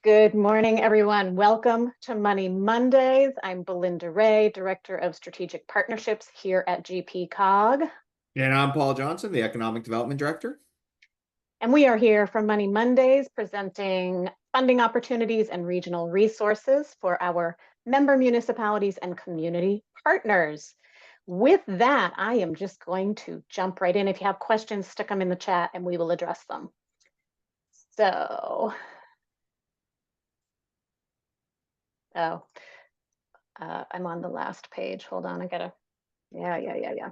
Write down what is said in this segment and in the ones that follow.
Good morning, everyone. Welcome to Money Mondays. I'm Belinda Ray, Director of Strategic Partnerships here at GPCOG. And I'm Paul Johnson, the Economic Development Director. And we are here for Money Mondays, presenting funding opportunities and regional resources for our member municipalities and community partners. With that, I am just going to jump right in. If you have questions, stick them in the chat and we will address them. I'm on the last page. Hold on, I gotta, yeah.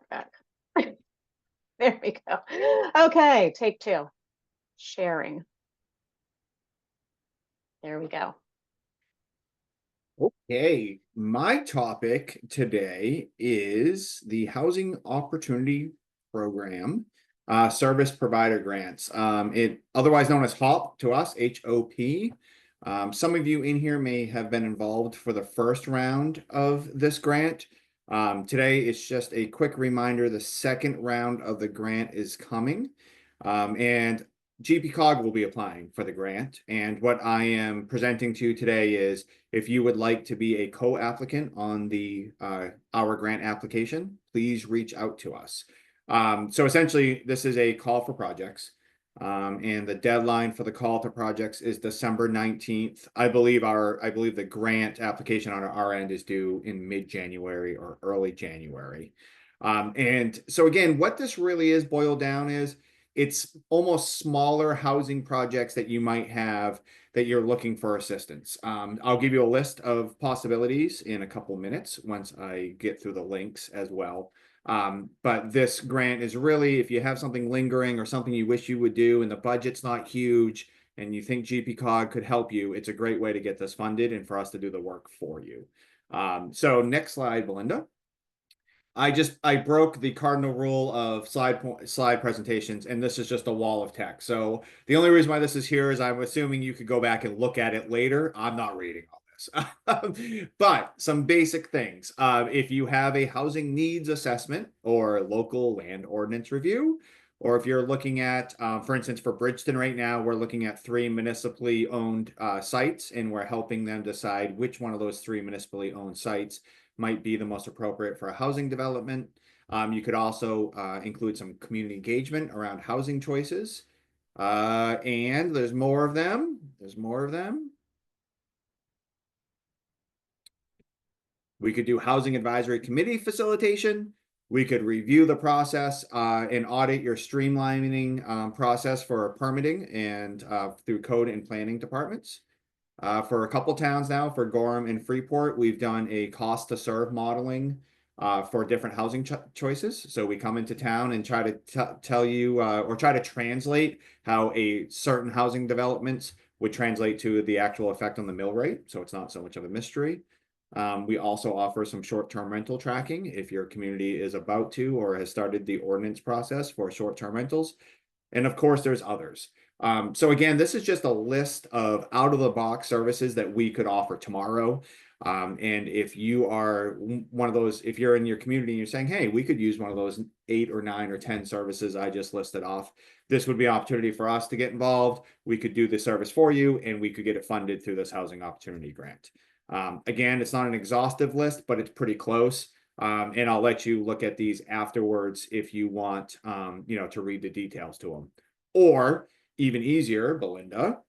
Back. There we go. Okay, take two. Sharing. There we go. Okay, my topic today is the Housing Opportunity Program Service Provider Grants. It otherwise known as HOP to us, HOP. Some of you in here may have been involved for the first round of this grant. Today, it's just a quick reminder, the second round of the grant is coming. And GPCOG will be applying for the grant. And what I am presenting to you today is if you would like to be a co-applicant on the our grant application, please reach out to us. So essentially, this is a call for projects. And the deadline for the call to projects is December 19th. I believe the grant application on our end is due in mid-January or early January. And so again, what this really is boiled down is it's almost smaller housing projects that you might have that you're looking for assistance. I'll give you a list of possibilities in a couple minutes once I get through the links as well. But this grant is really, if you have something lingering or something you wish you would do and the budget's not huge and you think GPCOG could help you, it's a great way to get this funded and for us to do the work for you. So next slide, Belinda. I broke the cardinal rule of slide presentations, and this is just a wall of text. So the only reason why this is here is I'm assuming you could go back and look at it later. I'm not reading all this. But some basic things. If you have a housing needs assessment or local land ordinance review, or if you're looking at, for instance, for Bridgeton right now, we're looking at 3 municipally owned sites, and we're helping them decide which one of those 3 municipally owned sites might be the most appropriate for a housing development. You could also include some community engagement around housing choices. And there's more of them. We could do housing advisory committee facilitation. We could review the process and audit your streamlining process for permitting and through code and planning departments. For a couple towns now, for Gorham and Freeport, we've done a cost to serve modeling for different housing choices. So we come into town and try to tell you or try to translate how a certain housing developments would translate to the actual effect on the mill rate. So it's not so much of a mystery. We also offer some short-term rental tracking if your community is about to or has started the ordinance process for short-term rentals. And of course, there's others. So again, this is just a list of out-of-the-box services that we could offer tomorrow. And if you are one of those, if you're in your community and you're saying, hey, we could use one of those 8 or 9 or 10 services I just listed off, this would be an opportunity for us to get involved. We could do the service for you and we could get it funded through this housing opportunity grant. Again, it's not an exhaustive list, but it's pretty close. And I'll let you look at these afterwards if you want, to read the details to them. Or even easier, Belinda,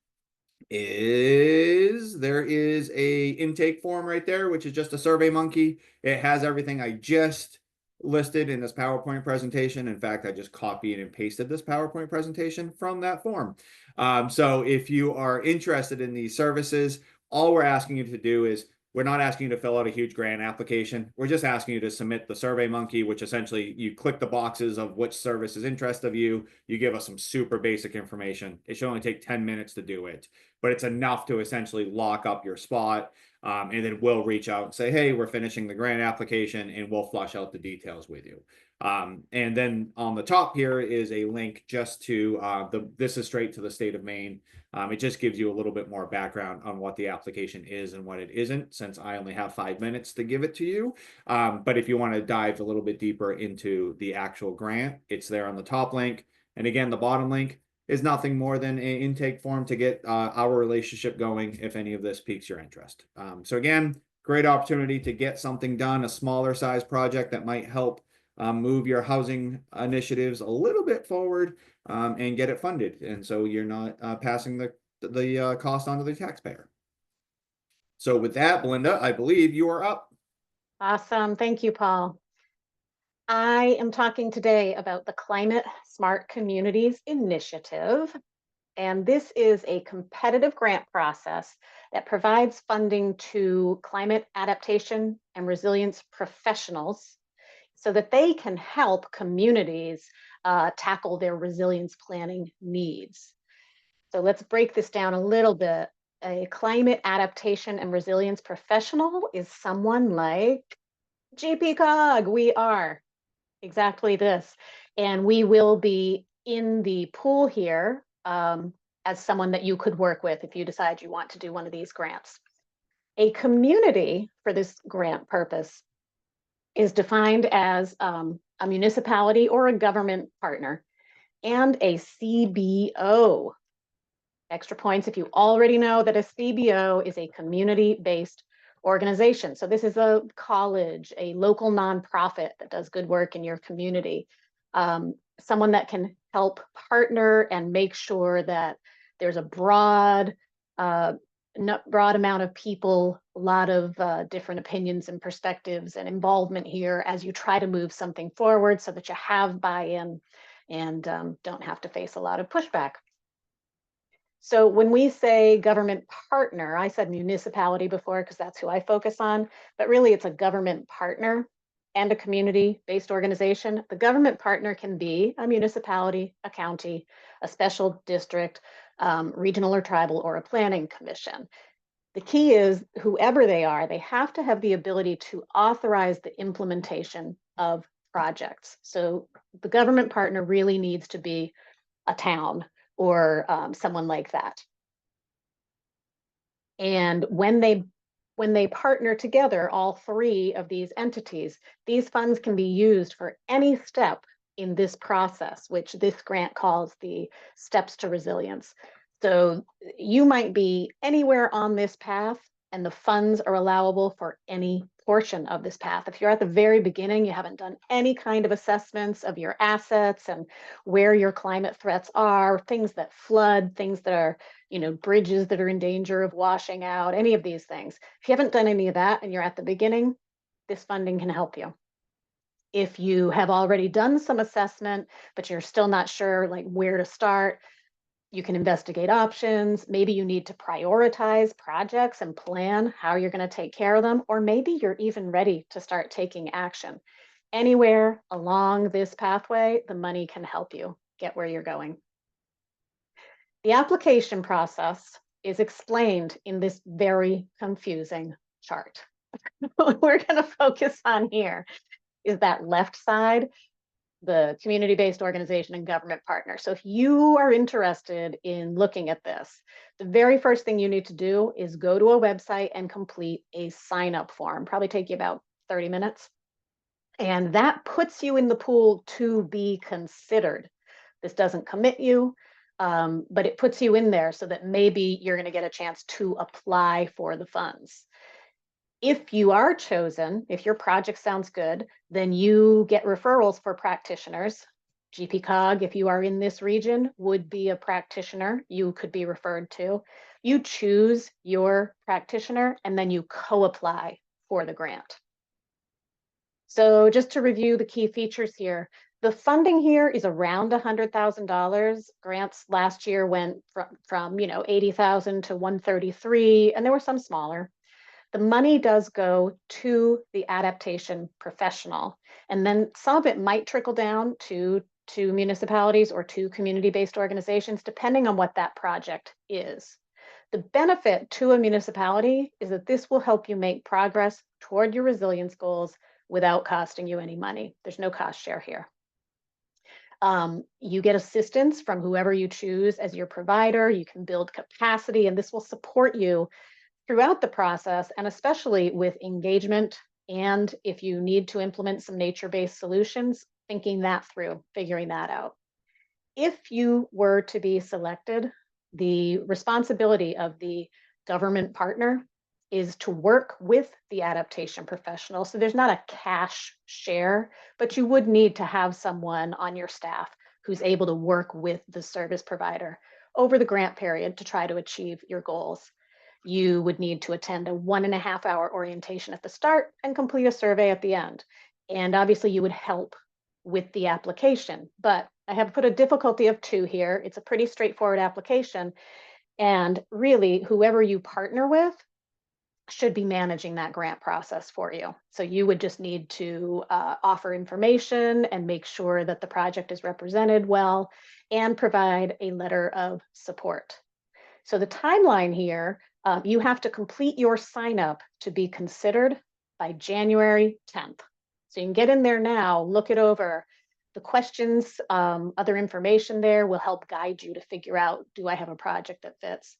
there is a intake form right there, which is just a Survey Monkey. It has everything I just listed in this PowerPoint presentation. In fact, I just copied and pasted this PowerPoint presentation from that form. So if you are interested in these services, all we're asking you to do is we're not asking you to fill out a huge grant application. We're just asking you to submit the Survey Monkey, which essentially you click the boxes of which service is interest of you. You give us some super basic information. It should only take 10 minutes to do it, but it's enough to essentially lock up your spot. And then we'll reach out and say, hey, we're finishing the grant application and we'll flush out the details with you. And then on the top here is a link just to this is straight to the state of Maine. It just gives you a little bit more background on what the application is and what it isn't, since I only have 5 minutes to give it to you. But if you want to dive a little bit deeper into the actual grant, it's there on the top link. And again, the bottom link, is nothing more than an intake form to get our relationship going if any of this piques your interest. So again, great opportunity to get something done, a smaller size project that might help move your housing initiatives a little bit forward and get it funded. And so you're not passing the cost onto the taxpayer. So with that, Belinda, I believe you are up. Awesome. Thank you, Paul. I am talking today about the Climate Smart Communities Initiative. And this is a competitive grant process that provides funding to climate adaptation and resilience professionals so that they can help communities tackle their resilience planning needs. So let's break this down a little bit. A climate adaptation and resilience professional is someone like GPCOG. We are exactly this. And we will be in the pool here as someone that you could work with if you decide you want to do one of these grants. A community for this grant purpose is defined as a municipality or a government partner and a CBO. Extra points if you already know that a CBO is a community-based organization. So this is a college, a local nonprofit that does good work in your community. Someone that can help partner and make sure that there's a broad amount of people, a lot of different opinions and perspectives and involvement here as you try to move something forward so that you have buy-in and don't have to face a lot of pushback. So when we say government partner, I said municipality before because that's who I focus on, but really it's a government partner and a community-based organization. The government partner can be a municipality, a county, a special district, regional or tribal, or a planning commission. The key is whoever they are, they have to have the ability to authorize the implementation of projects. So the government partner really needs to be a town or someone like that. And when they partner together, all three of these entities, these funds can be used for any step in this process, which this grant calls the steps to resilience. So you might be anywhere on this path and the funds are allowable for any portion of this path. If you're at the very beginning, you haven't done any kind of assessments of your assets and where your climate threats are, things that flood, things that are, bridges that are in danger of washing out, any of these things. If you haven't done any of that and you're at the beginning, this funding can help you. If you have already done some assessment, but you're still not sure like where to start, you can investigate options. Maybe you need to prioritize projects and plan how you're going to take care of them, or maybe you're even ready to start taking action. Anywhere along this pathway, the money can help you get where you're going. The application process is explained in this very confusing chart. What we're going to focus on here is that left side, the community-based organization and government partner. So if you are interested in looking at this, the very first thing you need to do is go to a website and complete a sign-up form. Probably take you about 30 minutes. And that puts you in the pool to be considered. This doesn't commit you, but it puts you in there so that maybe you're going to get a chance to apply for the funds. If you are chosen, if your project sounds good, then you get referrals for practitioners. GPCOG, if you are in this region, would be a practitioner you could be referred to. You choose your practitioner and then you co-apply for the grant. So just to review the key features here, the funding here is around $100,000. Grants last year went from 80,000 to 133, and there were some smaller. The money does go to the adaptation professional, and then some of it might trickle down to municipalities or to community-based organizations, depending on what that project is. The benefit to a municipality is that this will help you make progress toward your resilience goals without costing you any money. There's no cost share here. You get assistance from whoever you choose as your provider. You can build capacity, and this will support you throughout the process, and especially with engagement. And if you need to implement some nature-based solutions, thinking that through, figuring that out. if you were to be selected, the responsibility of the government partner is to work with the adaptation professional. So there's not a cash share, but you would need to have someone on your staff who's able to work with the service provider over the grant period to try to achieve your goals. You would need to attend a 1.5 hour orientation at the start and complete a survey at the end. And obviously you would help with the application, but I have put a difficulty of 2 here. It's a pretty straightforward application. And really, whoever you partner with should be managing that grant process for you. So you would just need to offer information and make sure that the project is represented well and provide a letter of support. So the timeline here, you have to complete your sign up to be considered by January 10th. So you can get in there now, look it over. The questions, other information there will help guide you to figure out, do I have a project that fits?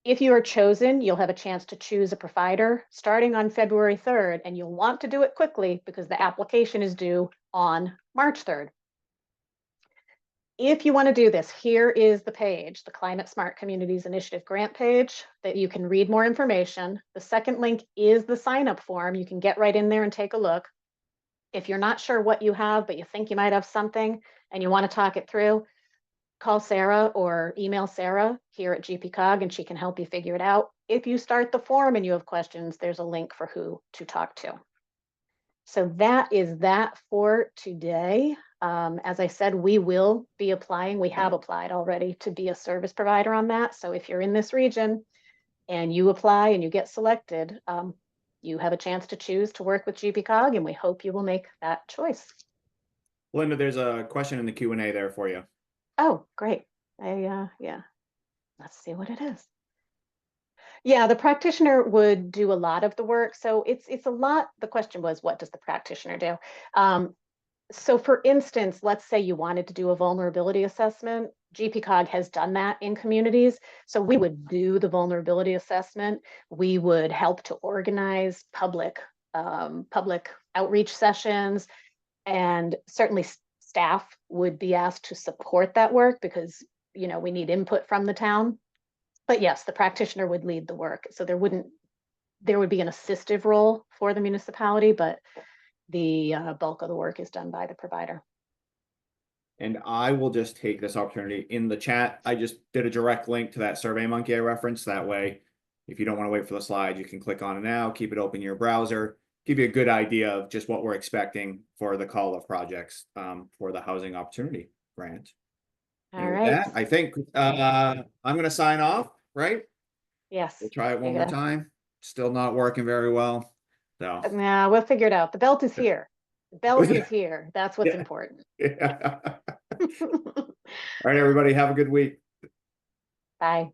If you are chosen, you'll have a chance to choose a provider starting on February 3rd, and you'll want to do it quickly because the application is due on March 3rd. If you want to do this, here is the page, the Climate Smart Communities Initiative grant page, that you can read more information. The second link is the sign up form. You can get right in there and take a look. If you're not sure what you have, but you think you might have something and you want to talk it through, call Sara or email Sara here at GPCOG and she can help you figure it out. If you start the form and you have questions, there's a link for who to talk to. So that is that for today. As I said, we will be applying. We have applied already to be a service provider on that. So if you're in this region and you apply and you get selected, you have a chance to choose to work with GPCOG, and we hope you will make that choice. Belinda, there's a question in the Q&A there for you. Oh, great. Yeah, let's see what it is. Yeah, the practitioner would do a lot of the work. So it's a lot. The question was, what does the practitioner do? So for instance, let's say you wanted to do a vulnerability assessment. GPCOG has done that in communities. So we would do the vulnerability assessment. We would help to organize public outreach sessions, and certainly staff would be asked to support that work because, you know, we need input from the town. But yes, the practitioner would lead the work. So there would be an assistive role for the municipality, but the bulk of the work is done by the provider. And I will just take this opportunity in the chat. I just did a direct link to that SurveyMonkey I referenced. That way, if you don't want to wait for the slide, you can click on it now, keep it open in your browser, give you a good idea of just what we're expecting for the call of projects for the Housing Opportunity Grant. All right. That, I think I'm going to sign off, right? Yes. We'll try it one more time. Still not working very well. So no, we'll figure it out. The belt is here. The belt is here. That's what's important. Yeah. All right, everybody, have a good week. Bye.